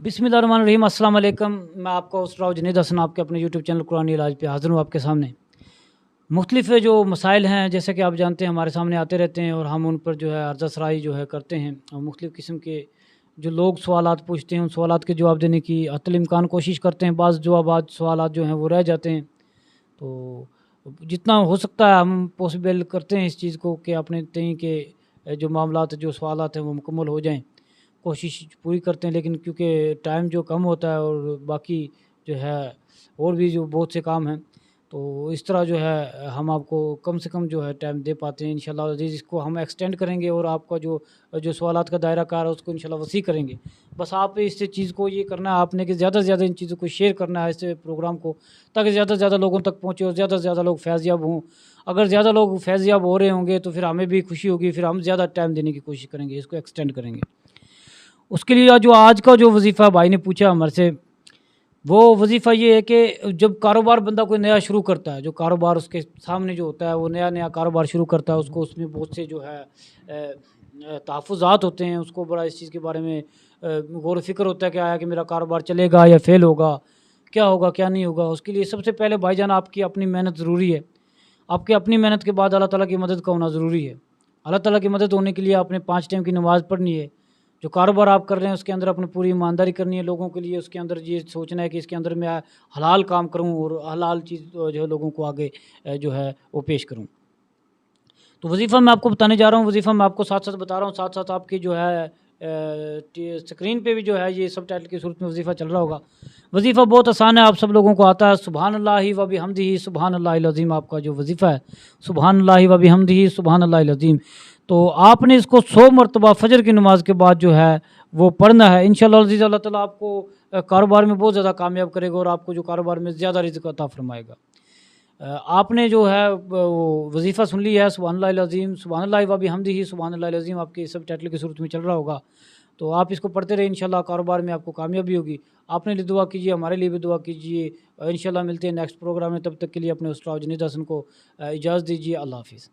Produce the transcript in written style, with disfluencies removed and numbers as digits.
بسم اللہ الرحمن الرحیم۔ السلام علیکم۔ میں آپ کا اسراء جنید حسن آپ کے اپنے یوٹیوب چینل قرآنی علاج پہ حاضر ہوں آپ کے سامنے۔ مختلف جو مسائل ہیں جیسے کہ آپ جانتے ہیں ہمارے سامنے آتے رہتے ہیں اور ہم ان پر جو ہے عرضہ سرائی جو ہے کرتے ہیں، اور مختلف قسم کے جو لوگ سوالات پوچھتے ہیں ان سوالات کے جواب دینے کی حتی الامکان کوشش کرتے ہیں۔ بعض جوابات سوالات جو ہیں وہ رہ جاتے ہیں، تو جتنا ہو سکتا ہے ہم پاسبل کرتے ہیں اس چیز کو کہ اپنے تئیں کے جو معاملات جو سوالات ہیں وہ مکمل ہو جائیں، کوشش پوری کرتے ہیں۔ لیکن کیونکہ ٹائم جو کم ہوتا ہے اور باقی جو ہے اور بھی جو بہت سے کام ہیں، تو اس طرح جو ہے ہم آپ کو کم سے کم جو ہے ٹائم دے پاتے ہیں۔ انشاءاللہ عزیز اس کو ہم ایکسٹینڈ کریں گے اور آپ کا جو سوالات کا دائرہ کار ہے اس کو انشاءاللہ وسیع کریں گے۔ بس آپ اس چیز کو یہ کرنا ہے آپ نے کہ زیادہ سے زیادہ ان چیزوں کو شیئر کرنا ہے اس پروگرام کو، تاکہ زیادہ سے زیادہ لوگوں تک پہنچے اور زیادہ سے زیادہ لوگ فیض یاب ہوں۔ اگر زیادہ لوگ فیض یاب ہو رہے ہوں گے تو پھر ہمیں بھی خوشی ہوگی، پھر ہم زیادہ ٹائم دینے کی کوشش کریں گے، اس کو ایکسٹینڈ کریں گے۔ اس کے لیے جو آج کا جو وظیفہ بھائی نے پوچھا ہمارے سے، وہ وظیفہ یہ ہے کہ جب کاروبار بندہ کوئی نیا شروع کرتا ہے، جو کاروبار اس کے سامنے جو ہوتا ہے وہ نیا کاروبار شروع کرتا ہے، اس کو اس میں بہت سے جو ہے تحفظات ہوتے ہیں، اس کو بڑا اس چیز کے بارے میں غور و فکر ہوتا ہے کہ آیا کہ میرا کاروبار چلے گا یا فیل ہوگا، کیا ہوگا کیا نہیں ہوگا۔ اس کے لیے سب سے پہلے بھائی جان آپ کی اپنی محنت ضروری ہے۔ آپ کی اپنی محنت کے بعد اللہ تعالیٰ کی مدد کا ہونا ضروری ہے۔ اللہ تعالیٰ کی مدد ہونے کے لیے آپ نے 5 ٹائم کی نماز پڑھنی ہے۔ جو کاروبار آپ کر رہے ہیں اس کے اندر اپنی پوری ایمانداری کرنی ہے، لوگوں کے لیے اس کے اندر یہ سوچنا ہے کہ اس کے اندر میں حلال کام کروں اور حلال چیز جو ہے لوگوں کو آگے جو ہے وہ پیش کروں۔ تو وظیفہ میں آپ کو بتانے جا رہا ہوں، وظیفہ میں آپ کو ساتھ ساتھ بتا رہا ہوں، ساتھ ساتھ آپ کی جو ہے اسکرین پہ بھی جو ہے یہ سب ٹائٹل کی صورت میں وظیفہ چل رہا ہوگا۔ وظیفہ بہت آسان ہے، آپ سب لوگوں کو آتا ہے۔ سبحان اللہ و بحمدہ سبحان اللہ العظیم آپ کا جو وظیفہ ہے، سبحان اللہ و بحمدہ سبحان اللہ العظیم، تو آپ نے اس کو 100 مرتبہ فجر کی نماز کے بعد جو ہے وہ پڑھنا ہے۔ انشاءاللہ عزیز اللہ تعالیٰ آپ کو کاروبار میں بہت زیادہ کامیاب کرے گا اور آپ کو جو کاروبار میں زیادہ رزق عطا فرمائے گا۔ آپ نے جو ہے وظیفہ سن لی ہے، سبحان اللہ العظیم سبحان اللہ و بحمدہ سبحان اللہ العظیم آپ کے سب ٹائٹل کی صورت میں چل رہا ہوگا، تو آپ اس کو پڑھتے رہے، انشاءاللہ کاروبار میں آپ کو کامیابی ہوگی۔ آپ نے لیے دعا کیجیے، ہمارے لیے بھی دعا کیجیے۔ انشاءاللہ ملتے ہیں نیکسٹ پروگرام میں، تب تک کے لیے اپنے اسراء جنید حسن کو اجازت دیجیے۔ اللہ حافظ۔